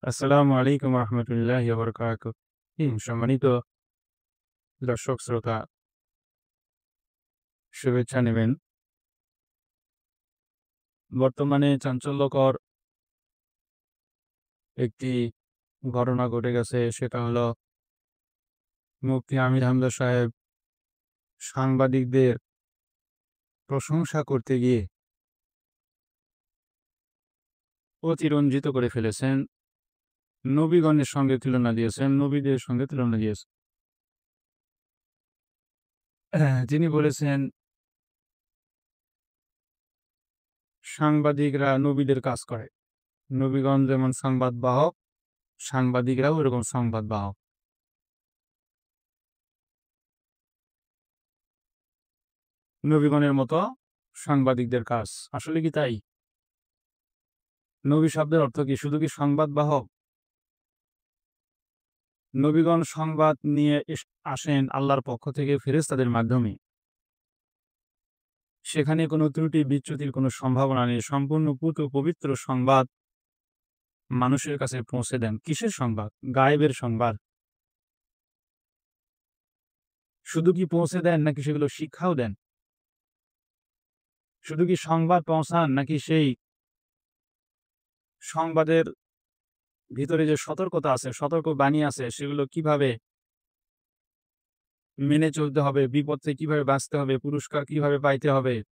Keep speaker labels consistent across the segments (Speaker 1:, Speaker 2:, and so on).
Speaker 1: আসসালামু আলাইকুম রহমতুল্লাহি ওয়া বারাকাতুহু। সম্মানিত দর্শক শ্রোতা, শুভেচ্ছা নেবেন। বর্তমানে চাঞ্চল্যকর একটি ঘটনা ঘটে গেছে। সেটা হলো মুফতি আমির হামজা সাহেব সাংবাদিকদের প্রশংসা করতে গিয়ে অতিরঞ্জিত করে ফেলেছেন। নবীগণের সঙ্গে তুলনা দিয়েছেন, নবীদের সঙ্গে তুলনা দিয়েছেন। তিনি বলেছেন, সাংবাদিকরা নবীদের কাজ করে। নবীগণ যেমন সংবাদ বাহক, সাংবাদিকরাও এরকম সংবাদ বাহক। নবীগণের মতো সাংবাদিকদের কাজ। আসলে কি তাই? নবী শব্দের অর্থ কি? শুধু কি সংবাদ বাহক? নবীগণ সংবাদ নিয়ে আসেন আল্লাহর পক্ষ থেকে ফেরেশতাদের মাধ্যমে। সেখানে কোনো ত্রুটি বিচ্যুতির কোনো সম্ভাবনা নেই। সম্পূর্ণ পুত পবিত্র সংবাদ মানুষের কাছে পৌঁছে দেন। কিসের সংবাদ? গায়েবের সংবাদ। শুধু কি পৌঁছে দেন নাকি সেগুলো শিক্ষাও দেন? শুধু কি সংবাদ পৌঁছান নাকি সেই সংবাদের ভিতরে যে সতর্কতা আছে, সতর্ক বাণী আছে সেগুলো কিভাবে মেনে চলতে হবে, বিপদ থেকে কিভাবে বাঁচতে হবে, পুরস্কার কিভাবে পাইতে হবে,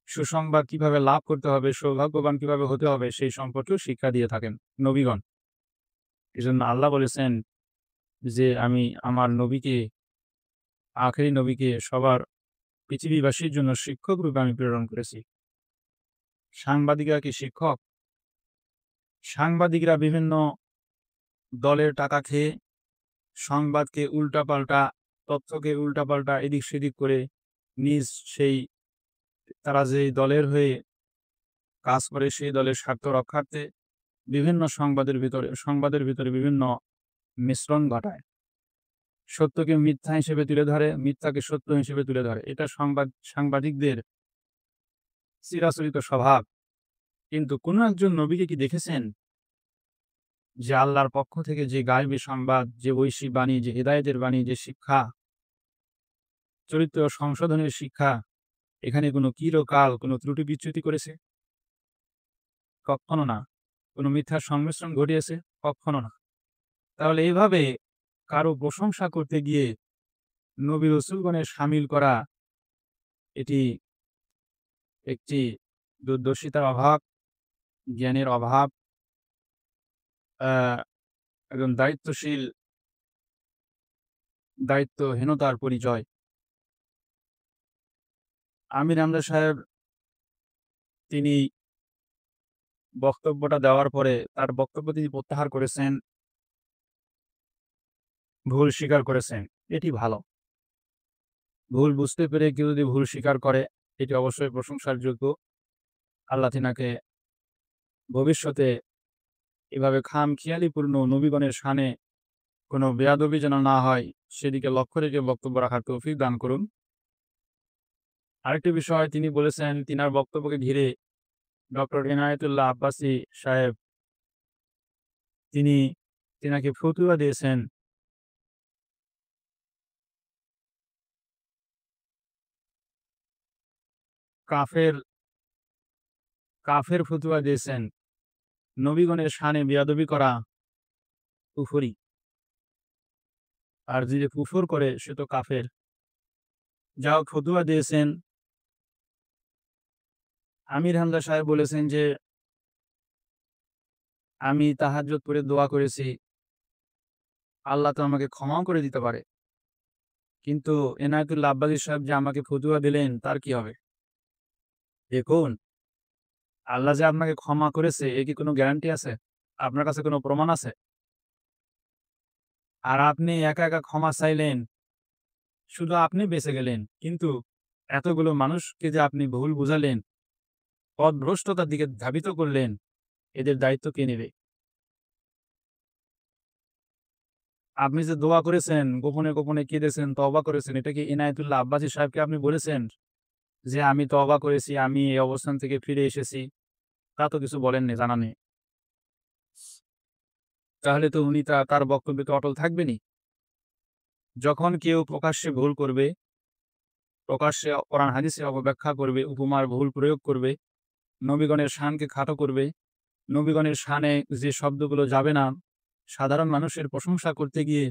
Speaker 1: সুসংবাদ কিভাবে লাভ করতে হবে, সৌভাগ্যবান কিভাবে হতে হবে সেই সম্পর্কেও শিক্ষা দিয়ে থাকেন নবীগণ। এজন্য আল্লাহ বলেছেন যে, আমি আমার নবীকে, আখেরি নবীকে সবার পৃথিবীবাসীর জন্য শিক্ষক রূপে আমি প্রেরণ করেছি। সাংবাদিকরা কি শিক্ষক? সাংবাদিকরা বিভিন্ন দলের টাকা খেয়ে সংবাদকে উল্টাপাল্টা, তথ্যকে উল্টাপাল্টা এদিক সেদিক করে নিজ সেই তারা যেই দলের হয়ে কাজ করে সেই দলের স্বার্থ রক্ষার্থে বিভিন্ন সংবাদের ভিতরে বিভিন্ন মিশ্রণ ঘটায়। সত্যকে মিথ্যা হিসেবে তুলে ধরে, মিথ্যাকে সত্য হিসেবে তুলে ধরে। এটা সাংবাদিকদের চিরাচরিত স্বভাব। কিন্তু কোনো একজন নবীকে কি দেখেছেন যে আল্লাহর পক্ষ থেকে যে গায়বী সংবাদ, যে ঐশী বাণী, যে হেদায়েতের বাণী, যে শিক্ষা, চরিত্র সংশোধনের শিক্ষা, এখানে কোনো কিরকাল কোনো ত্রুটি বিচ্যুতি করেছে? কক্ষনো না। কোনো মিথ্যার সংমিশ্রণ ঘটিয়েছে? কক্ষনো না। তাহলে এইভাবে কারো প্রশংসা করতে গিয়ে নবী রাসূলগণের শামিল করা, এটি একটি দূরদর্শিতার অভাব, জ্ঞানের অভাব, আ একজন দায়িত্বহীনতার পরিচয়। আমির হামজা সাহেব তিনি বক্তব্যটা দেওয়ার পরে তার বক্তব্য তিনি প্রত্যাহার করেছেন, ভুল স্বীকার করেছেন। এটি ভালো। ভুল বুঝতে পেরে কেউ যদি ভুল স্বীকার করে, এটি অবশ্যই প্রশংসার যোগ্য। আল্লাহ তিনাকে ভবিষ্যতে এভাবে খামখেয়ালিপূর্ণ নবীগণের শানে কোনো বেয়াদবি যেন না হয়, সেদিকে লক্ষ্য রেখে বক্তব্য রাখার তৌফিক দান করুন। আরেকটি বিষয় তিনি বলেছেন, তিনার বক্তব্যকে ঘিরে ডক্টর এনায়েতুল্লাহ আব্বাসী সাহেব তিনি তিনাকে ফতুয়া দিয়েছেন। কাফের কাফের ফতুয়া দিয়েছেন। নবীগণের শানে বেয়াদবি করা কুফরি। আর যে কুফর করে সে তো কাফের। যা হোক ফতুয়া দিয়েছেন। আমির হামজা সাহেব বলেছেন যে, আমি তাহাজ্জুদ পড়ে দোয়া করেছি। আল্লাহ তো আমাকে ক্ষমাও করে দিতে পারে। কিন্তু এনায়েতুল্লাহ আব্বাসী সাহেব যে আমাকে ফতুয়া দিলেন তার কি হবে? দেখুন, আল্লাহ যে আপনাকে ক্ষমা করেছে এর কি কোনো গ্যারান্টি আছে? আপনার কাছে কোনো প্রমাণ আছে? আর আপনি একা, একা ক্ষমা চাইলেন, শুধু আপনি বেঁচে গেলেন। কিন্তু এতগুলো মানুষকে যে আপনি ভুল বুঝালেন, পথভ্রষ্টতার দিকে ধাবিত করলেন, এদের দায়িত্ব কে নেবে? আপনি যে দোয়া করেছেন, গোপনে, গোপনে কেঁদেছেন, তওবা করেছেন, এটা কি এনায়েতুল্লাহ আব্বাসী সাহেবকে আপনি বলেছেন যে, "আমি তওবা করেছি, আমি এই অবস্থান থেকে ফিরে এসেছি"? তা তো কিছু বলেননি, জানা নেই। তাহলে তো উনি তার বক্তব্যে তো অটল থাকবেনই। যখন কেউ প্রকাশ্যে ভুল করবে, প্রকাশ্যে কোরআন হাদিসের অপব্যাখ্যা করবে, উপমার ভুল প্রয়োগ করবে, নবীগণের শানকে খাটো করবে, নবীগণের শানে যে শব্দগুলো যাবে না, সাধারণ মানুষের প্রশংসা করতে গিয়ে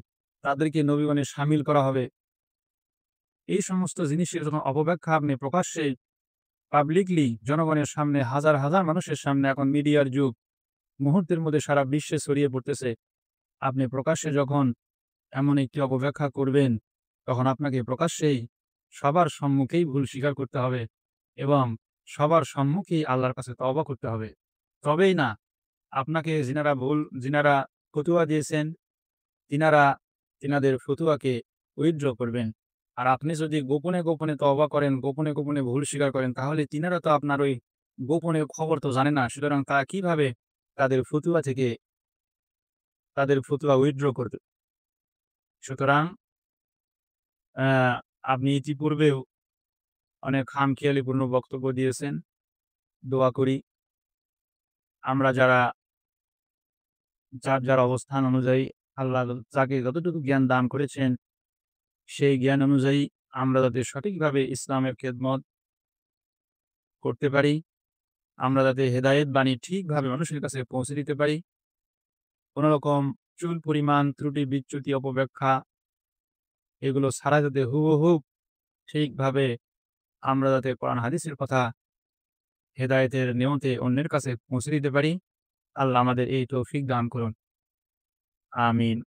Speaker 1: তাদেরকে নবীগণে শামিল করা হবে। এই সমস্ত জিনিসের যখন অপব্যাখ্যা আপনি প্রকাশ্যে পাবলিকলি জনগণের সামনে হাজার, হাজার মানুষের সামনে, এখন মিডিয়ার যুগ, মুহূর্তের মধ্যে সারা বিশ্বে ছড়িয়ে পড়তেছে। আপনি প্রকাশ্যে যখন এমন একটি অপব্যাখ্যা করবেন, তখন আপনাকে প্রকাশ্যেই সবার সম্মুখেই ভুল স্বীকার করতে হবে এবং সবার সম্মুখেই আল্লাহর কাছে তওবা করতে হবে। তবেই না আপনাকে যিনারা ফতুয়া দিয়েছেন, তিনারা তিনাদের ফতুয়াকে উইথড্র করবেন। আর আপনি যদি গোপনে, গোপনে তওবা করেন, গোপনে, গোপনে ভুল স্বীকার করেন, তাহলে তিনারা তো আপনার ওই গোপনে খবর তো জানে না। সুতরাং তারা কিভাবে তাদের ফতুয়া থেকে তাদের ফতুয়া উইথড্র করবে? সুতরাং অ্যা আপনি ইতিপূর্বেও অনেক খামখেয়ালিপূর্ণ বক্তব্য দিয়েছেন। দোয়া করি আমরা যার অবস্থান অনুযায়ী আল্লাহ যাকে যতটুকু জ্ঞান দান করেছেন, সেই জ্ঞান অনুযায়ী আমরা যাতে সঠিকভাবে ইসলামের খেদমত করতে পারি, আমরা যাতে হেদায়েত বাণী ঠিকভাবে মানুষের কাছে পৌঁছে দিতে পারি। কোন রকম চুল পরিমাণ ত্রুটি, বিচ্যুতি, অপব্যাখ্যা এগুলো ছাড়া যাতে হুবহু ঠিকভাবে আমরা যাতে কোরআন হাদিসের কথা হেদায়েতের নিয়তে অন্যের কাছে পৌঁছে দিতে পারি। আল্লাহ আমাদের এই তৌফিক দান করুন। আমিন।